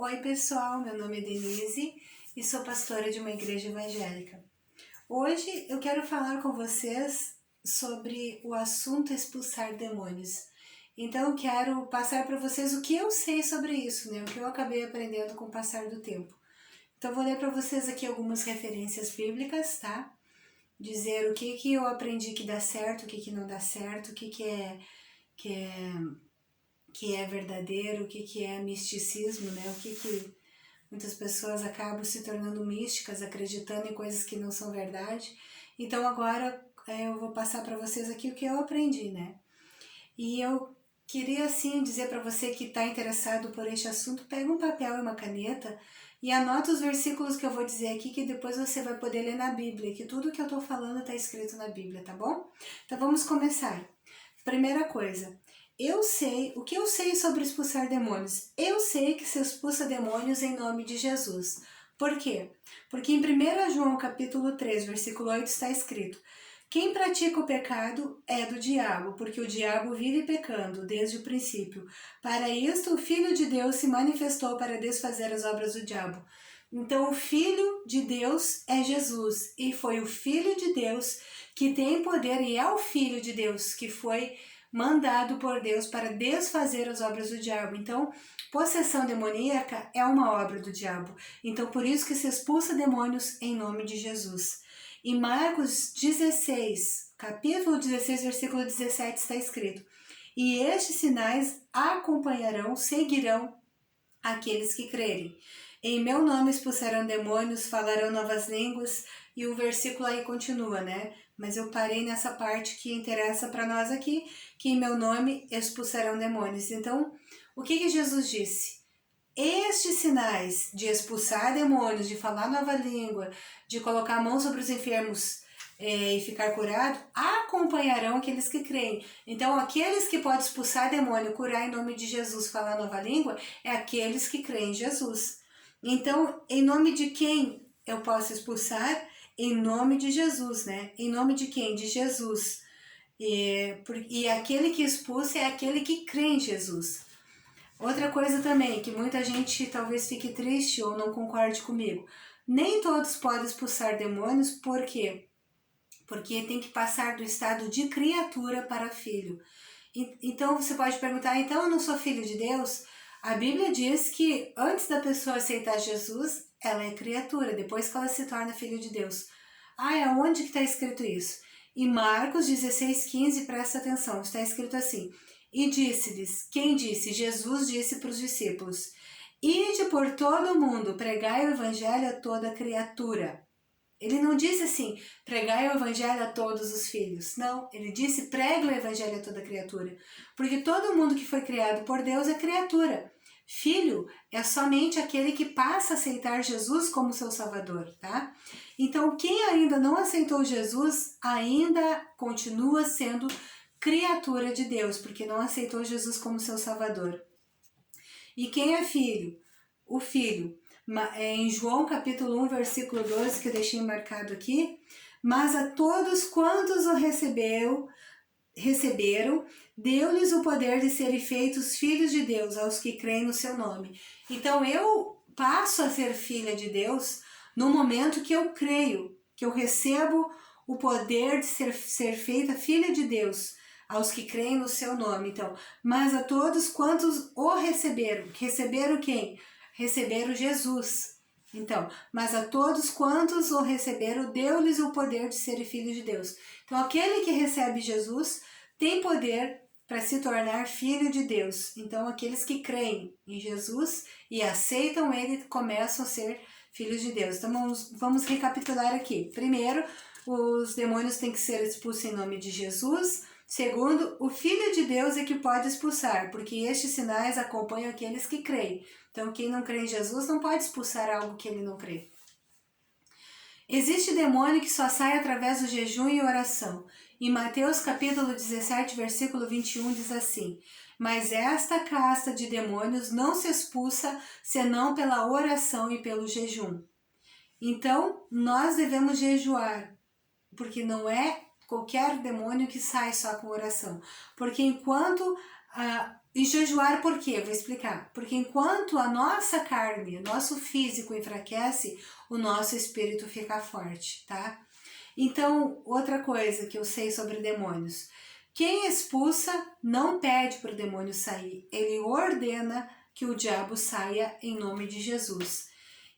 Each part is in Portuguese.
Oi pessoal, meu nome é Denise e sou pastora de uma igreja evangélica. Hoje eu quero falar com vocês sobre o assunto expulsar demônios. Então eu quero passar para vocês o que eu sei sobre isso, o que eu acabei aprendendo com o passar do tempo. Então eu vou ler para vocês aqui algumas referências bíblicas, tá? Dizer o que eu aprendi que dá certo, o que não dá certo, o que é verdadeiro, o que é misticismo, o que muitas pessoas acabam se tornando místicas, acreditando em coisas que não são verdade. Então agora eu vou passar para vocês aqui o que eu aprendi, E eu queria assim dizer para você que está interessado por este assunto, pega um papel e uma caneta e anota os versículos que eu vou dizer aqui, que depois você vai poder ler na Bíblia, que tudo que eu estou falando está escrito na Bíblia, tá bom? Então vamos começar. Primeira coisa, o que eu sei sobre expulsar demônios? Eu sei que se expulsa demônios em nome de Jesus. Por quê? Porque em 1 João capítulo 3, versículo 8 está escrito: quem pratica o pecado é do diabo, porque o diabo vive pecando desde o princípio. Para isto o Filho de Deus se manifestou para desfazer as obras do diabo. Então o Filho de Deus é Jesus, e foi o Filho de Deus que tem poder, e é o Filho de Deus que foi mandado por Deus para desfazer as obras do diabo. Então, possessão demoníaca é uma obra do diabo. Então, por isso que se expulsa demônios em nome de Jesus. Em Marcos 16, capítulo 16, versículo 17, está escrito: e estes sinais acompanharão, seguirão aqueles que crerem. Em meu nome expulsarão demônios, falarão novas línguas, e o versículo aí continua, Mas eu parei nessa parte que interessa para nós aqui, que em meu nome expulsarão demônios. Então, o que Jesus disse? Estes sinais de expulsar demônios, de falar nova língua, de colocar a mão sobre os enfermos e ficar curado, acompanharão aqueles que creem. Então, aqueles que podem expulsar demônio, curar em nome de Jesus, falar nova língua, é aqueles que creem em Jesus. Então, em nome de quem eu posso expulsar? Em nome de Jesus, Em nome de quem? De Jesus. E aquele que expulsa é aquele que crê em Jesus. Outra coisa também, que muita gente talvez fique triste ou não concorde comigo. Nem todos podem expulsar demônios, por quê? Porque tem que passar do estado de criatura para filho. Então você pode perguntar, então eu não sou filho de Deus? A Bíblia diz que antes da pessoa aceitar Jesus, ela é criatura, depois que ela se torna filho de Deus. Aonde que está escrito isso? Em Marcos 16,15, presta atenção, está escrito assim: e disse-lhes, quem disse? Jesus disse para os discípulos: ide por todo o mundo, pregai o evangelho a toda criatura. Ele não disse assim, pregai o evangelho a todos os filhos. Não, ele disse, pregue o evangelho a toda criatura. Porque todo mundo que foi criado por Deus é criatura. Filho é somente aquele que passa a aceitar Jesus como seu Salvador, tá? Então, quem ainda não aceitou Jesus, ainda continua sendo criatura de Deus, porque não aceitou Jesus como seu Salvador. E quem é filho? O filho. Em João capítulo 1, versículo 12, que eu deixei marcado aqui: mas a todos quantos o receberam, deu-lhes o poder de serem feitos filhos de Deus, aos que creem no seu nome. Então eu passo a ser filha de Deus no momento que eu creio, que eu recebo o poder de ser feita filha de Deus, aos que creem no seu nome. Então, mas a todos quantos o receberam. Receberam quem? Receberam Jesus. Então, mas a todos quantos o receberam, deu-lhes o poder de serem filhos de Deus. Então, aquele que recebe Jesus tem poder para se tornar filho de Deus. Então, aqueles que creem em Jesus e aceitam ele começam a ser filhos de Deus. Então, vamos recapitular aqui. Primeiro, os demônios têm que ser expulsos em nome de Jesus. Segundo, o Filho de Deus é que pode expulsar, porque estes sinais acompanham aqueles que creem. Então, quem não crê em Jesus não pode expulsar algo que ele não crê. Existe demônio que só sai através do jejum e oração. Em Mateus capítulo 17, versículo 21, diz assim: mas esta casta de demônios não se expulsa senão pela oração e pelo jejum. Então, nós devemos jejuar, porque não é qualquer demônio que sai só com oração. Porque enquanto E jejuar por quê? Vou explicar. Porque enquanto a nossa carne, nosso físico enfraquece, o nosso espírito fica forte, tá? Então, outra coisa que eu sei sobre demônios. Quem expulsa não pede para o demônio sair, ele ordena que o diabo saia em nome de Jesus.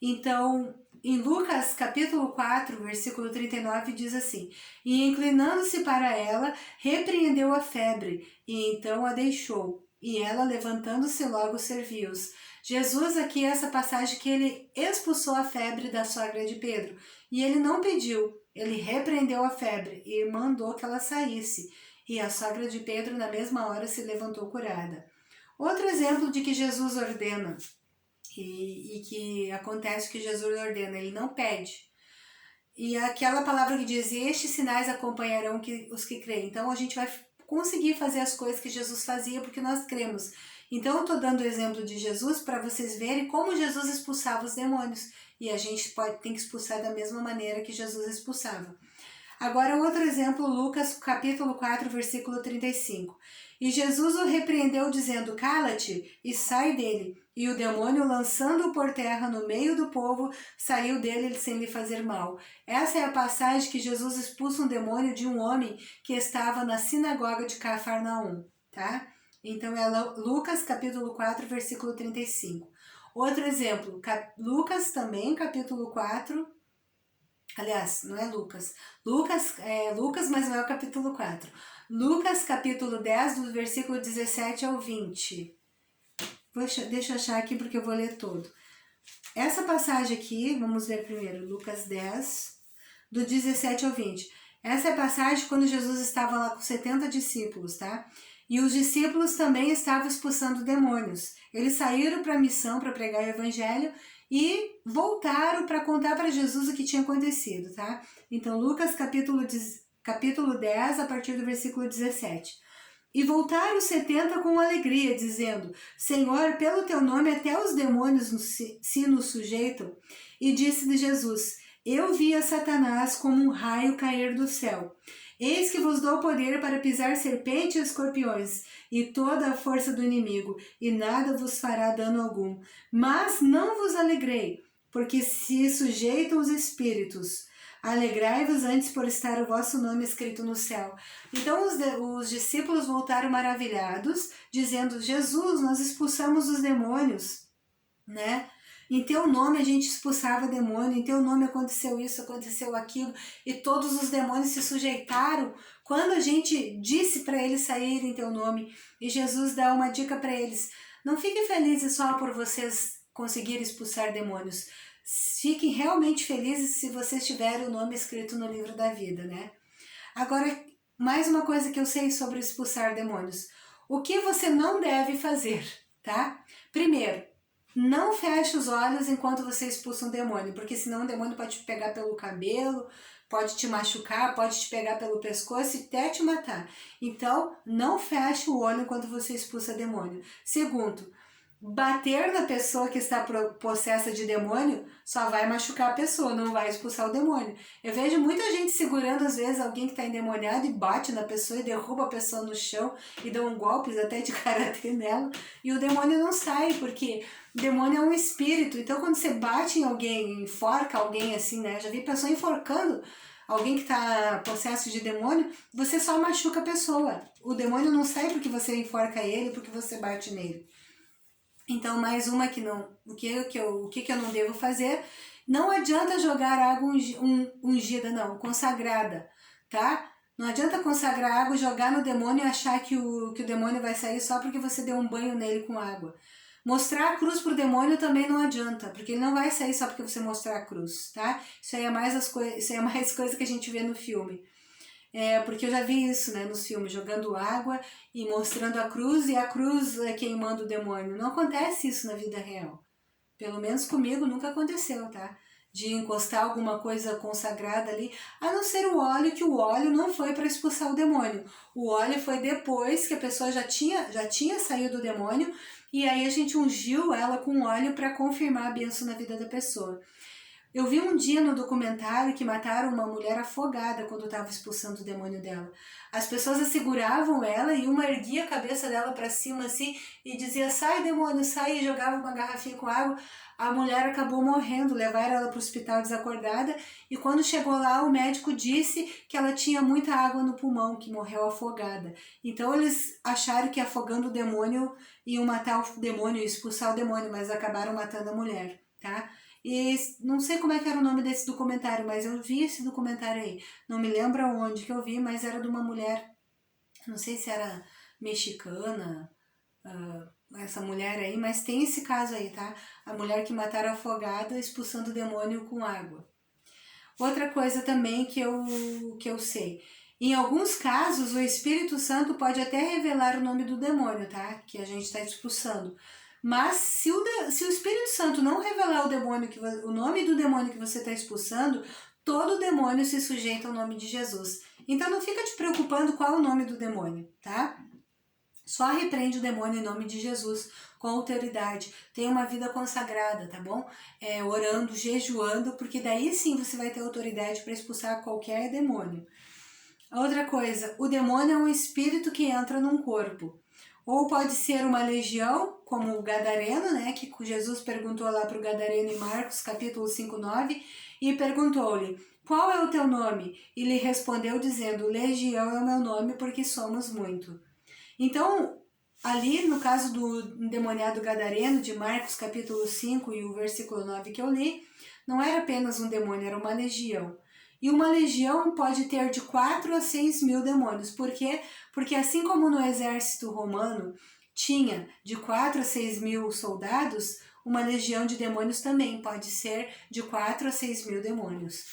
Então, em Lucas capítulo 4, versículo 39, diz assim: E inclinando-se para ela, repreendeu a febre, e então a deixou. E ela, levantando-se, logo serviu-os. Jesus, aqui, essa passagem que ele expulsou a febre da sogra de Pedro. E ele não pediu, ele repreendeu a febre e mandou que ela saísse. E a sogra de Pedro, na mesma hora, se levantou curada. Outro exemplo de que Jesus ordena e que acontece que Jesus ordena, ele não pede. E aquela palavra que diz: estes sinais acompanharão os que creem. Então a gente vai conseguir fazer as coisas que Jesus fazia porque nós cremos. Então eu estou dando o exemplo de Jesus para vocês verem como Jesus expulsava os demônios. E a gente tem que expulsar da mesma maneira que Jesus expulsava. Agora outro exemplo, Lucas capítulo 4, versículo 35. E Jesus o repreendeu dizendo: cala-te e sai dele. E o demônio, lançando-o por terra no meio do povo, saiu dele sem lhe fazer mal. Essa é a passagem que Jesus expulsa um demônio de um homem que estava na sinagoga de Cafarnaum, tá? Então é Lucas capítulo 4, versículo 35. Outro exemplo, Lucas também, capítulo 4. Aliás, não é Lucas. Lucas, mas não é o capítulo 4. Lucas, capítulo 10, do versículo 17 ao 20. Deixa eu achar aqui porque eu vou ler todo. Essa passagem aqui, vamos ver primeiro, Lucas 10, do 17 ao 20. Essa é a passagem quando Jesus estava lá com 70 discípulos, tá? E os discípulos também estavam expulsando demônios. Eles saíram para a missão, para pregar o evangelho, e voltaram para contar para Jesus o que tinha acontecido, tá? Então, Lucas capítulo 10, a partir do versículo 17. E voltaram os 70 com alegria, dizendo: Senhor, pelo teu nome até os demônios se nos sujeitam. E disse-lhe Jesus: Eu vi a Satanás como um raio cair do céu. Eis que vos dou poder para pisar serpentes e escorpiões, e toda a força do inimigo, e nada vos fará dano algum. Mas não vos alegrei, porque se sujeitam os espíritos. Alegrai-vos antes por estar o vosso nome escrito no céu. Então os discípulos voltaram maravilhados, dizendo: Jesus, nós expulsamos os demônios, né? Em teu nome a gente expulsava demônio, em teu nome aconteceu isso, aconteceu aquilo, e todos os demônios se sujeitaram quando a gente disse para eles saírem em teu nome. E Jesus dá uma dica para eles: não fiquem felizes só por vocês conseguirem expulsar demônios, fiquem realmente felizes se vocês tiverem o nome escrito no livro da vida, né? Agora, mais uma coisa que eu sei sobre expulsar demônios: o que você não deve fazer, tá? Primeiro, não feche os olhos enquanto você expulsa um demônio, porque senão o demônio pode te pegar pelo cabelo, pode te machucar, pode te pegar pelo pescoço e até te matar. Então, não feche o olho enquanto você expulsa demônio. Segundo, bater na pessoa que está possessa de demônio só vai machucar a pessoa, não vai expulsar o demônio. Eu vejo muita gente segurando, às vezes, alguém que está endemoniado e bate na pessoa e derruba a pessoa no chão e dá um golpe até de karatê nela, e o demônio não sai, porque o demônio é um espírito. Então, quando você bate em alguém, enforca alguém assim, né? Já vi pessoa enforcando alguém que está possesso de demônio, você só machuca a pessoa. O demônio não sai porque você enforca ele, porque você bate nele. Então, mais uma que não, o que eu não devo fazer: não adianta jogar água ungida, não, consagrada, tá? Não adianta consagrar água, jogar no demônio e achar que o demônio vai sair só porque você deu um banho nele com água. Mostrar a cruz pro demônio também não adianta, porque ele não vai sair só porque você mostrar a cruz, tá? Isso aí é mais coisa que a gente vê no filme. Porque eu já vi isso, né, nos filmes, jogando água e mostrando a cruz, e a cruz queimando o demônio. Não acontece isso na vida real. Pelo menos comigo nunca aconteceu, tá? De encostar alguma coisa consagrada ali, a não ser o óleo, que o óleo não foi para expulsar o demônio. O óleo foi depois que a pessoa já tinha saído do demônio, e aí a gente ungiu ela com óleo para confirmar a bênção na vida da pessoa. Eu vi um dia no documentário que mataram uma mulher afogada quando estava expulsando o demônio dela. As pessoas seguravam ela e uma erguia a cabeça dela para cima assim e dizia: sai demônio, sai, e jogava uma garrafinha com água. A mulher acabou morrendo, levaram ela para o hospital desacordada e quando chegou lá o médico disse que ela tinha muita água no pulmão, que morreu afogada. Então eles acharam que afogando o demônio iam matar o demônio, expulsar o demônio, mas acabaram matando a mulher, tá? E não sei como é que era o nome desse documentário, mas eu vi esse documentário aí. Não me lembro aonde que eu vi, mas era de uma mulher, não sei se era mexicana, essa mulher aí, mas tem esse caso aí, tá? A mulher que mataram afogada expulsando o demônio com água. Outra coisa também que eu sei. Em alguns casos, o Espírito Santo pode até revelar o nome do demônio, tá? Que a gente está expulsando. Mas se o Espírito Santo não revelar o nome do demônio que você está expulsando, todo demônio se sujeita ao nome de Jesus. Então não fica te preocupando qual é o nome do demônio, tá? Só repreende o demônio em nome de Jesus, com autoridade. Tenha uma vida consagrada, tá bom? Orando, jejuando, porque daí sim você vai ter autoridade para expulsar qualquer demônio. Outra coisa, o demônio é um espírito que entra num corpo. Ou pode ser uma legião, como o gadareno, né? Que Jesus perguntou lá para o gadareno em Marcos, capítulo 5:9, e perguntou-lhe: qual é o teu nome? E lhe respondeu dizendo: legião é o meu nome, porque somos muito. Então, ali no caso do endemoniado gadareno, de Marcos capítulo 5 e o versículo 9 que eu li, não era apenas um demônio, era uma legião. E uma legião pode ter de 4 a 6 mil demônios. Por quê? Porque assim como no exército romano tinha de 4 a 6 mil soldados, uma legião de demônios também pode ser de 4 a 6 mil demônios.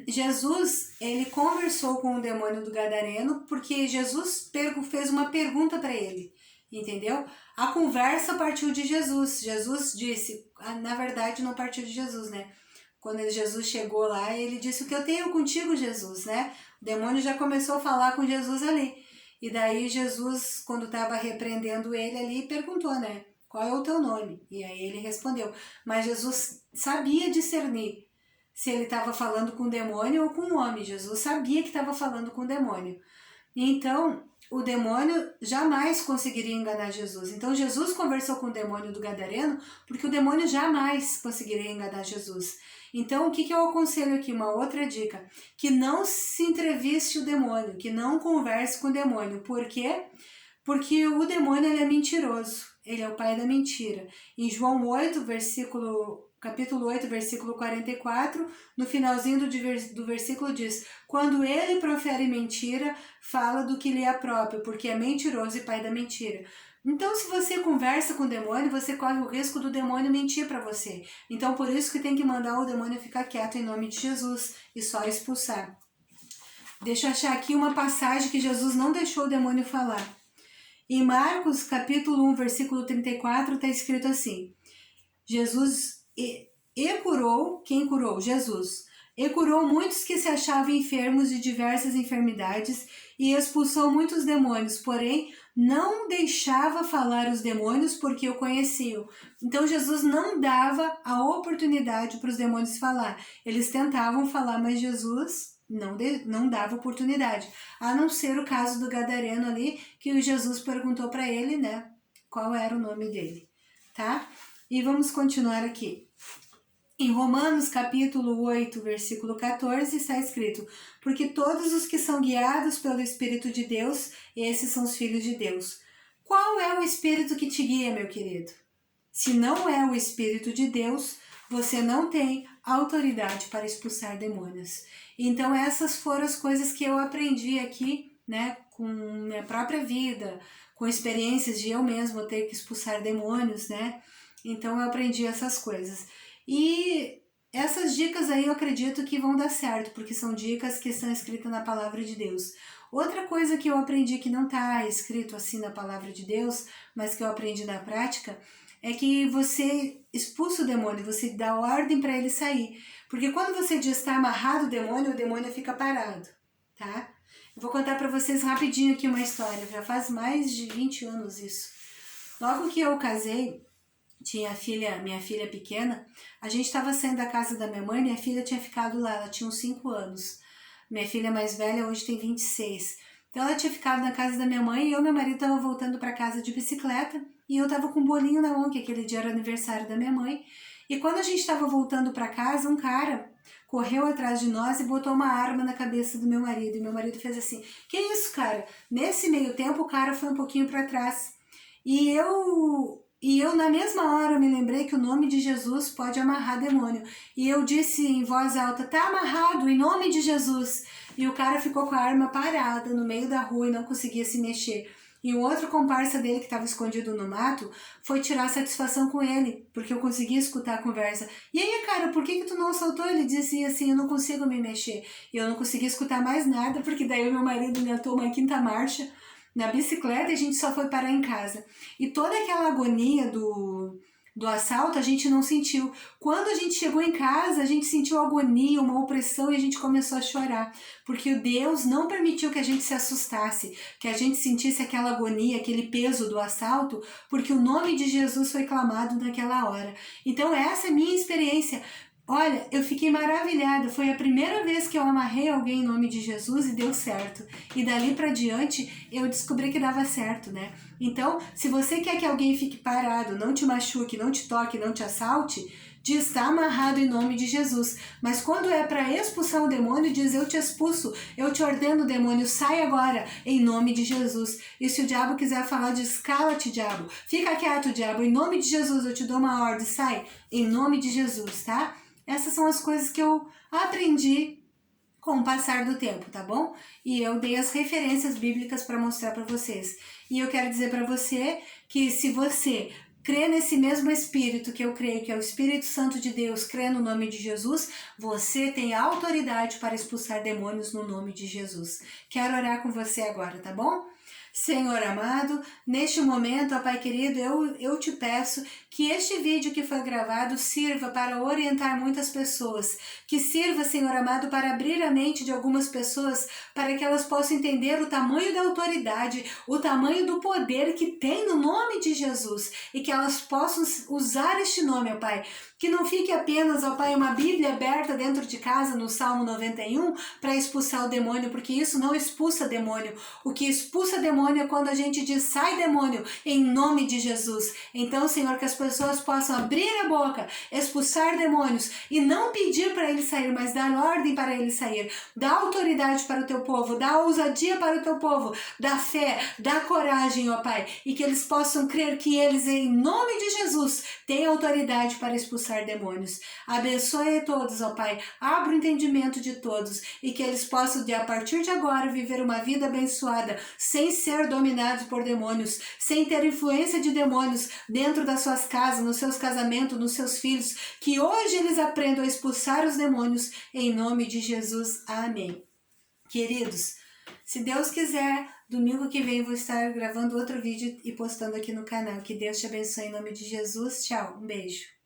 Jesus, ele conversou com o demônio do gadareno porque Jesus fez uma pergunta para ele, entendeu? A conversa partiu de Jesus. Jesus disse, na verdade não partiu de Jesus, né? Quando Jesus chegou lá, ele disse: o que eu tenho contigo, Jesus, né? O demônio já começou a falar com Jesus ali. E daí Jesus, quando estava repreendendo ele ali, perguntou, né? Qual é o teu nome? E aí ele respondeu. Mas Jesus sabia discernir se ele estava falando com o demônio ou com o homem. Jesus sabia que estava falando com o demônio. Então, o demônio jamais conseguiria enganar Jesus. Então, Jesus conversou com o demônio do gadareno porque o demônio jamais conseguiria enganar Jesus. Então, o que eu aconselho aqui? Uma outra dica. Que não se entreviste o demônio, que não converse com o demônio. Por quê? Porque o demônio ele é mentiroso. Ele é o pai da mentira. Em João 8, capítulo 8, versículo 44, no finalzinho do versículo diz: quando ele profere mentira, fala do que lhe é próprio, porque é mentiroso e pai da mentira. Então, se você conversa com o demônio, você corre o risco do demônio mentir para você. Então, por isso que tem que mandar o demônio ficar quieto em nome de Jesus e só expulsar. Deixa eu achar aqui uma passagem que Jesus não deixou o demônio falar. Em Marcos, capítulo 1, versículo 34, está escrito assim: Jesus e curou, quem curou? Jesus. E curou muitos que se achavam enfermos de diversas enfermidades e expulsou muitos demônios, porém não deixava falar os demônios porque o conheciam. Então Jesus não dava a oportunidade para os demônios falar. Eles tentavam falar, mas Jesus não dava oportunidade. A não ser o caso do gadareno ali, que o Jesus perguntou para ele, né, qual era o nome dele, tá? E vamos continuar aqui. Em Romanos capítulo 8, versículo 14, está escrito: porque todos os que são guiados pelo Espírito de Deus, esses são os filhos de Deus. Qual é o Espírito que te guia, meu querido? Se não é o Espírito de Deus, você não tem autoridade para expulsar demônios. Então essas foram as coisas que eu aprendi aqui, né, com minha própria vida, com experiências de eu mesma ter que expulsar demônios, né? Então eu aprendi essas coisas. E essas dicas aí eu acredito que vão dar certo, porque são dicas que estão escritas na palavra de Deus. Outra coisa que eu aprendi que não está escrito assim na palavra de Deus, mas que eu aprendi na prática, é que você expulsa o demônio, você dá ordem para ele sair. Porque quando você diz está amarrado o demônio fica parado, tá? Eu vou contar para vocês rapidinho aqui uma história, já faz mais de 20 anos isso. Logo que eu casei, tinha minha filha pequena, a gente estava saindo da casa da minha mãe, minha filha tinha ficado lá, ela tinha uns 5 anos. Minha filha mais velha hoje tem 26. Então ela tinha ficado na casa da minha mãe e eu e meu marido tava voltando para casa de bicicleta e eu tava com um bolinho na mão, que aquele dia era aniversário da minha mãe. E quando a gente estava voltando para casa, um cara correu atrás de nós e botou uma arma na cabeça do meu marido. E meu marido fez assim: "Que isso, cara?" Nesse meio tempo o cara foi um pouquinho para trás. E eu, na mesma hora, me lembrei que o nome de Jesus pode amarrar demônio. E eu disse em voz alta: "Tá amarrado, em nome de Jesus." E o cara ficou com a arma parada no meio da rua e não conseguia se mexer. E um outro comparsa dele, que estava escondido no mato, foi tirar satisfação com ele, porque eu conseguia escutar a conversa. "E aí, cara, por que tu não assaltou?" Ele disse assim: "Eu não consigo me mexer." E eu não conseguia escutar mais nada, porque daí o meu marido engatou uma quinta marcha na bicicleta e a gente só foi parar em casa. E toda aquela agonia do assalto a gente não sentiu. Quando a gente chegou em casa, a gente sentiu agonia, uma opressão e a gente começou a chorar. Porque o Deus não permitiu que a gente se assustasse, que a gente sentisse aquela agonia, aquele peso do assalto, porque o nome de Jesus foi clamado naquela hora. Então essa é a minha experiência. Olha, eu fiquei maravilhada. Foi a primeira vez que eu amarrei alguém em nome de Jesus e deu certo. E dali para diante eu descobri que dava certo, né? Então, se você quer que alguém fique parado, não te machuque, não te toque, não te assalte, diz: "Está amarrado em nome de Jesus." Mas quando é para expulsar o demônio, diz: "Eu te expulso, eu te ordeno, demônio, sai agora, em nome de Jesus." E se o diabo quiser falar, diz: "Cala-te, diabo, fica quieto, diabo, em nome de Jesus eu te dou uma ordem, sai, em nome de Jesus," tá? Essas são as coisas que eu aprendi com o passar do tempo, tá bom? E eu dei as referências bíblicas para mostrar para vocês. E eu quero dizer para você que se você crê nesse mesmo Espírito que eu creio, que é o Espírito Santo de Deus, crê no nome de Jesus, você tem autoridade para expulsar demônios no nome de Jesus. Quero orar com você agora, tá bom? Senhor amado, neste momento, ó Pai querido, eu te peço que este vídeo que foi gravado sirva para orientar muitas pessoas, que sirva, Senhor amado, para abrir a mente de algumas pessoas, para que elas possam entender o tamanho da autoridade, o tamanho do poder que tem no nome de Jesus, e que elas possam usar este nome, ó Pai. Que não fique apenas, ó Pai, uma Bíblia aberta dentro de casa no Salmo 91 para expulsar o demônio, porque isso não expulsa demônio. O que expulsa demônio é quando a gente diz: "Sai, demônio, em nome de Jesus." Então, Senhor, que as pessoas possam abrir a boca, expulsar demônios e não pedir para ele sair, mas dar ordem para ele sair. Dá autoridade para o teu povo, dá ousadia para o teu povo, dá fé, dá coragem, ó Pai, e que eles possam crer que eles, em nome de Jesus, têm autoridade para expulsar demônios. Abençoe a todos, ó Pai, abra o entendimento de todos e que eles possam, a partir de agora, viver uma vida abençoada, sem ser dominados por demônios, sem ter influência de demônios dentro das suas casas, nos seus casamentos, nos seus filhos, que hoje eles aprendam a expulsar os demônios, em nome de Jesus. Amém. Queridos, se Deus quiser, domingo que vem vou estar gravando outro vídeo e postando aqui no canal. Que Deus te abençoe em nome de Jesus. Tchau, um beijo.